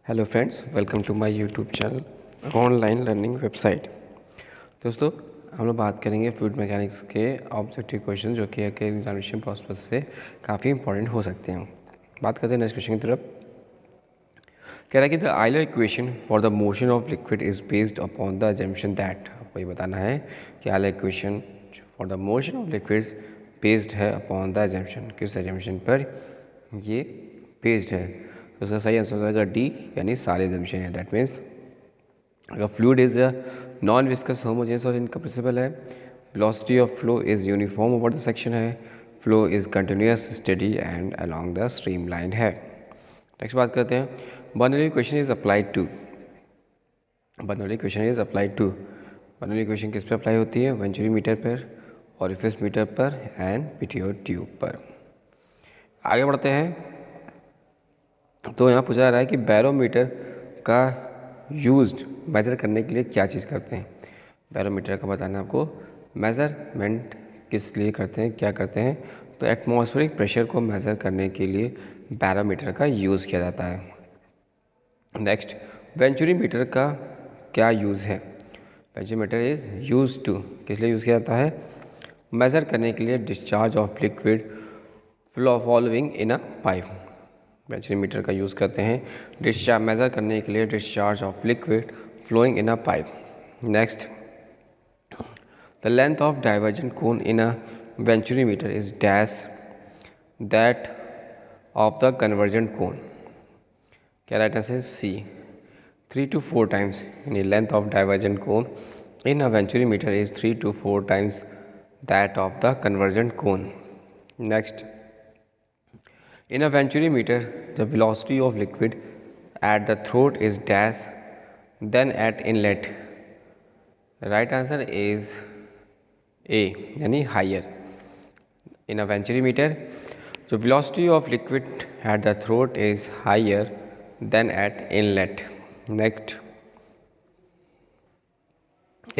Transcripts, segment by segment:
Hello friends, welcome to my YouTube channel online learning website. दोस्तों, हम लोग बात करेंगे फ्लूइड मैकेनिक्स के ऑब्जेक्टिव क्वेश्चन जो कि एग्जामिनेशन पर्पस से काफ़ी इंपॉर्टेंट हो सकते हैं। बात करते हैं नेक्स्ट क्वेश्चन की तरफ। कह रहा है कि the Euler equation for the motion of liquid is based upon the assumption that. आपको ये बताना है कि Euler equation for the motion of liquids based है अपॉन द अजम्पशन। किस अजम्पशन पर ये बेस्ड है? तो उसका सही आंसर हो जाएगा डी, यानी सारे अजम्पशन है। दैट मीन्स अगर fluid is a non viscous homogeneous और इनकम्प्रेसिबल है, velocity of flow is uniform over the section है, flow is continuous, steady and along the stream line है। नेक्स्ट बात करते हैं, Bernoulli equation is applied to. Bernoulli equation is applied to. Bernoulli equation किस पे apply होती है? Venturi meter पर, ऑरिफिस मीटर पर एंड पिटियोट ट्यूब पर। आगे बढ़ते हैं। तो यहाँ पूछा जा रहा है कि बैरोमीटर का यूज्ड मेज़र करने के लिए क्या चीज़ करते हैं। बैरोमीटर का बताना है आपको। मेज़रमेंट किस लिए करते हैं, क्या करते हैं? तो एटमॉस्फेरिक प्रेशर को मेज़र करने के लिए बैरोमीटर का यूज़ किया जाता है। नेक्स्ट, वेंचुरी मीटर का क्या यूज़ है? Venturi meter is use to, किस लिए यूज़ किया जाता है? मेज़र करने के लिए discharge of liquid flow following in a pipe. Venturi meter का यूज़ करते हैं डिस्चार्ज मेज़र करने के लिए discharge of liquid flowing in a pipe. Next, the length of divergent cone in a venturi meter is dash that of the convergent cone. क्या right answer है? C, 3 to 4 times, यानी length of divergent cone in a venturi meter is 3 to 4 times that of the convergent cone. Next, in a venturimeter, the velocity of liquid at the throat is dash than at inlet. The right answer is A, यानी higher. In a venturimeter, the velocity of liquid at the throat is higher than at inlet. Next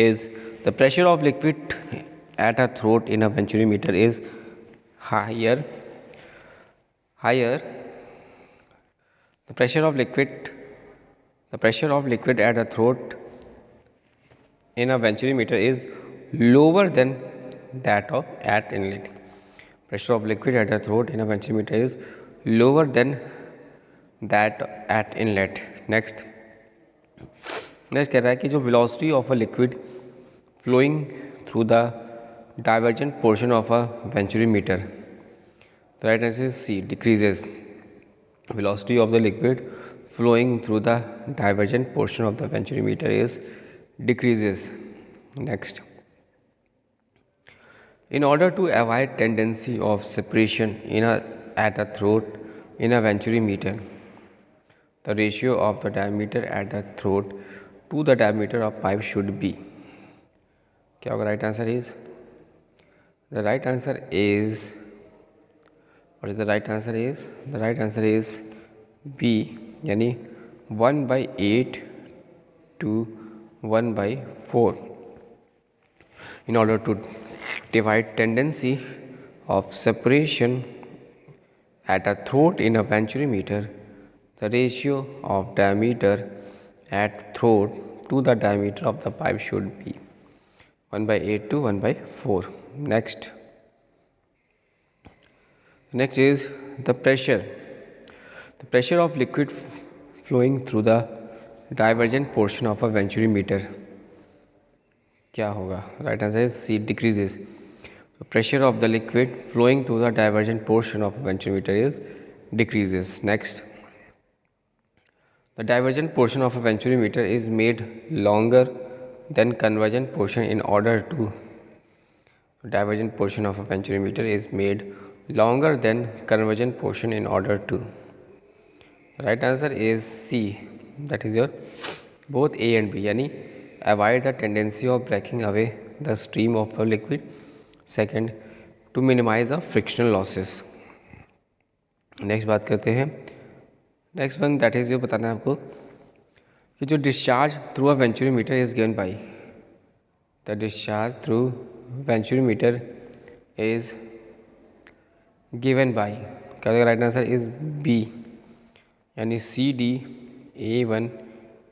is the pressure of liquid at a throat in a venturimeter is higher. The pressure of liquid at the throat in a venturimeter is lower than that of at inlet. Pressure of liquid at the throat in a venturimeter is lower than that at inlet. Next कह रहा है कि जो velocity of a liquid flowing through the divergent portion of a venturimeter, the right answer is C, decreases. Velocity of the liquid flowing through the divergent portion of the venturimeter is decreases. Next, in order to avoid tendency of separation at a throat in a venturimeter, the ratio of the diameter at the throat to the diameter of pipe should be. क्या होगा? Right answer is, the right answer is, और the right answer is, the right answer is B, यानी 1/8 to 1/4. In order to divide tendency of separation at a throat in a venturimeter, the ratio of diameter at throat to the diameter of the pipe should be 1/8 to 1/4. Next is the pressure. The pressure of liquid flowing through the divergent portion of a venturimeter क्या होगा? Right answer is C, decreases. Pressure of the liquid flowing through the divergent portion of a venturimeter is decreases. Next, the divergent portion of a venturimeter is made longer than convergent portion in order to. Divergent portion of a venturimeter is made longer than convergent portion in order to. Right answer is C. That is your both A and B. यानी avoid the tendency of breaking away the stream of a liquid. Second, to minimize the frictional losses. Next बात करते हैं. Next one that is, ये बताना है आपको कि जो discharge through a venturimeter is given by, the discharge through venturimeter is given by, क्या होगा? राइट आंसर इज बी, यानी C D A1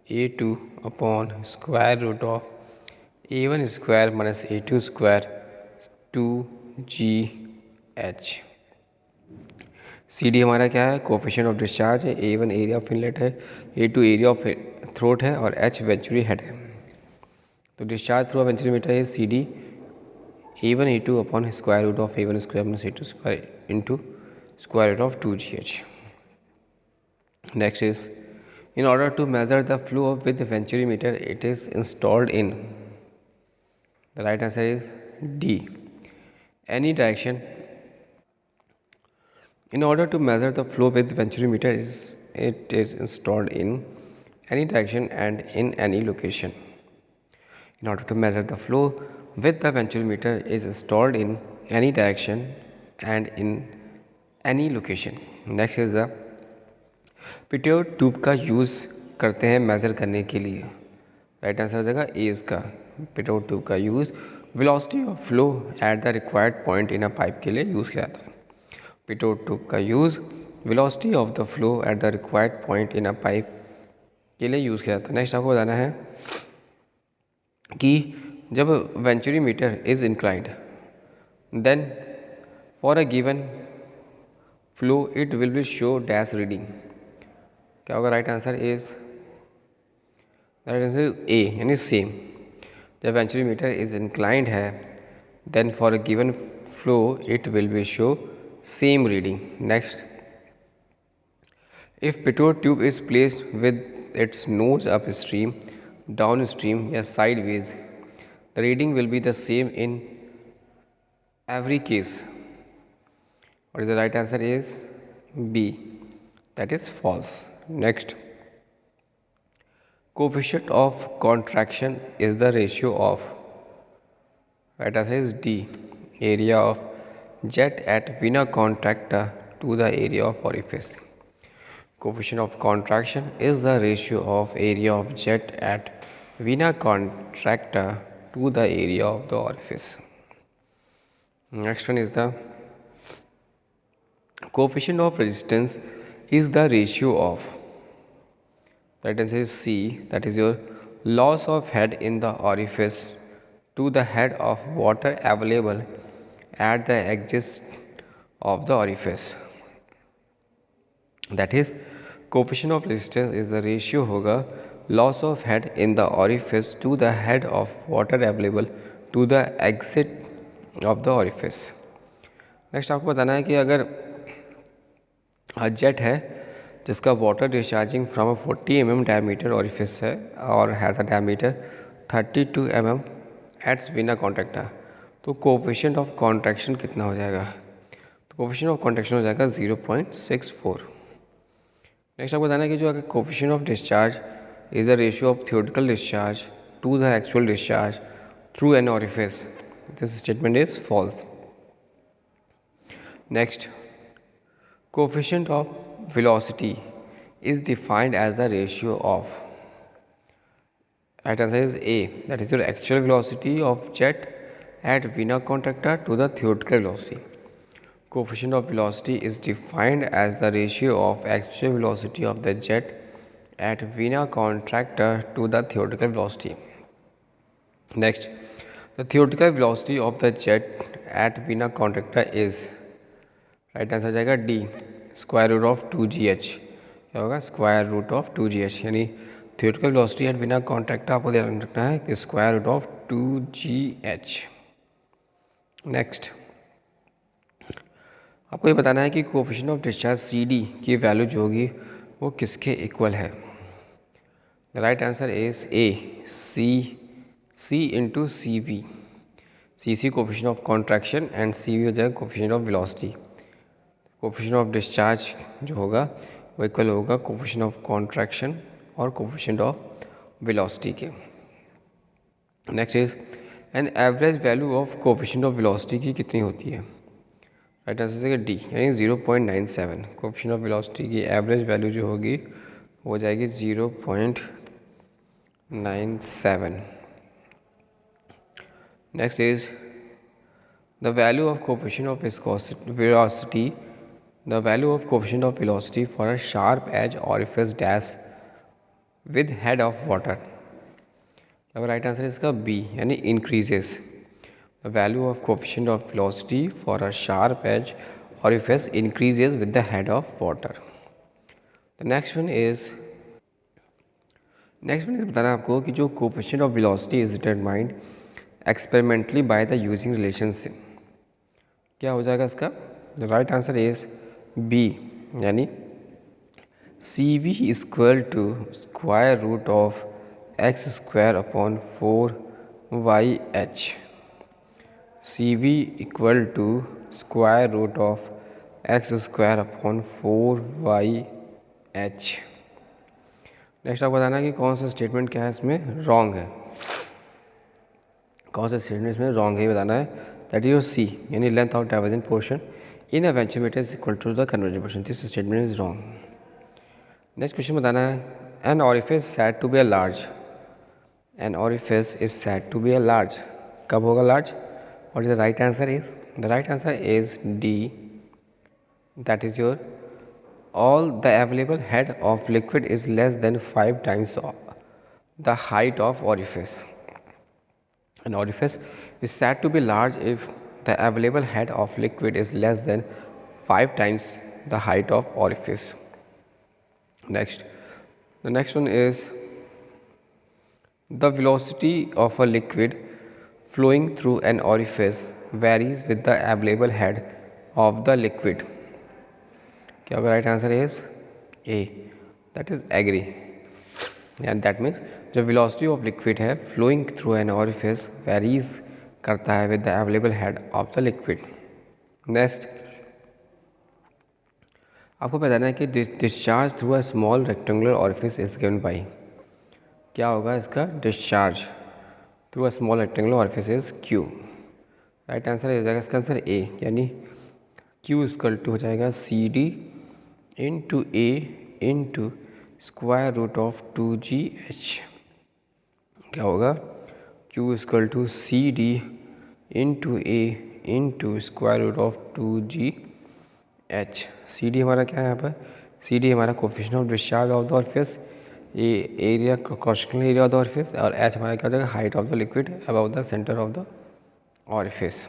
A2 upon square root of A1 square minus A2 square 2GH। CD हमारा क्या है, coefficient of discharge है, A1 area of inlet है, A2 area of throat है और H वेंचुरी हेड है। तो डिस्चार्ज थ्रू वेंचुरीमीटर है CD A1 A2 upon square root of A1 square minus A2 square into square root of 2GH। Next is, in order to measure the flow with the venturimeter, it is installed in. The right answer is D. Any direction. In order to measure the flow with venturimeter, it is installed in any direction and in any location. In order to measure the flow with the venturimeter is installed in any direction and in any location. Next is the Pitot tube का use करते हैं measure करने के लिए। Right answer हो जाएगा ए इसका। पिट्योट tube का use velocity of flow at the required point in a pipe के लिए यूज़ किया जाता है। पिट्योट ट्यूब का use velocity of the flow at the required point in a pipe के लिए यूज़ किया जाता है। नेक्स्ट आपको बताना है कि जब venturi meter is inclined then for a given flow it will be show dash reading. क्या होगा right answer is, right answer A यानी सेम। जब वेंचुरीमीटर इज इंक्लाइंड है then for a given flow it will be show same reading. Next, if Pitot tube is placed with its nose upstream downstream या sideways the reading will be the same in every case. और the right answer is B, that is false. Next, coefficient of contraction is the ratio of, right answer is D, area of jet at vena contracta to the area of orifice. Coefficient of contraction is the ratio of area of jet at vena contracta to the area of the orifice. Next one is the coefficient of resistance is the ratio of, right answer is C, that is your loss of head in the orifice to the head of water available at the edges of the orifice. That is, coefficient of resistance is the ratio होगा loss of head in the orifice to the head of water available to the exit of the orifice. Next आपको बताना है कि अगर jet है जिसका water discharging from 40 mm diameter orifice है और हैज़ अ डायमीटर 32 mm एट्स विना कॉन्ट्रैक्टा, तो कोफिशिएंट ऑफ कॉन्ट्रैक्शन कितना हो जाएगा? तो कोफिशिएंट ऑफ कॉन्ट्रैक्शन हो जाएगा 0.64। नेक्स्ट आपको बताना है कि जो अगर coefficient of discharge is the ratio of theoretical discharge to the actual discharge through an orifice, this statement is false. Next, coefficient of velocity is defined as the ratio of, right answer is A, that is your actual velocity of jet at vena contracta to the theoretical velocity. Coefficient of velocity is defined as the ratio of actual velocity of the jet at vena contracta to the theoretical velocity. Next, the theoretical velocity of the jet at vena contracta is, right answer जाएगा D, square root of 2GH। क्या होगा? Square root of 2GH, यानी theoretical velocity at vena contracta आपको ध्यान रखना है कि square root of 2GH। Next आपको ये बताना है कि कोफिशिएंट ऑफ डिस्चार्ज CD की वैल्यू जो होगी वो किसके इक्वल है? The right answer is A, C into CV। CC coefficient of contraction and CV हो जाएगा coefficient of velocity. Coefficient of discharge जो होगा वो इक्वल होगा कोफिशिएंट ऑफ कॉन्ट्रैक्शन और कोफिशिएंट ऑफ वेलोसिटी के। Next is, an average value of coefficient of velocity की कितनी होती है? राइट आंसर है डी, यानी 0.97। कोफिशिएंट ऑफ वेलोसिटी की एवरेज वैल्यू जो होगी हो जाएगी 0.97। Next is, the value of coefficient of velocity, the value of coefficient of velocity for a sharp edge orifice dash with head of water. अब right answer है इसका B, यानी increases. The value of coefficient of velocity for a sharp edge orifice increases with the head of water. The next one is बताना आपको कि जो coefficient of velocity is determined experimentally by the using relationship. क्या हो जाएगा इसका? The right answer is B, यानी C V equal to square root of X square upon 4YH। C V equal to square root of X square upon 4YH। Next आपको बताना है कि कौन सा स्टेटमेंट क्या है इसमें रॉन्ग है, कौन सा स्टेटमेंट इसमें रॉन्ग है ये बताना है। दैट इज योर सी, यानी length of divergent portion in a venturi meter is equal to the convergent portion. This statement is wrong. Next question बताना है, an orifice said to be a large. An orifice is said to be a large. कब होगा large? What is the right answer is? The right answer is D, that is your all the available head of liquid is less than 5 times the height of orifice. An orifice is said to be large if the available head of liquid is less than 5 times the height of orifice. Next, the next one is the velocity of a liquid flowing through an orifice varies with the available head of the liquid. क्या होगा? Right answer is A, that is agree. And that means जो velocity of liquid है flowing through an orifice varies करता है with the available head of the liquid. Next आपको बताना है कि discharge through a small rectangular orifice is given by. क्या होगा इसका? Discharge through a small rectangular orifice is Q. Right answer हो जाएगा इसका आंसर ए, यानी क्यू इक्वल टू हो जाएगा C D into A into square root of 2GH। क्या होगा? Q equal to C D into A into square root of 2GH। C D हमारा क्या है यहाँ पर? सी डी हमारा coefficient of discharge of the orifice, A area cross sectional area of the orifice, और H हमारा क्या हो जाएगा? Height of the liquid about the centre of the orifice.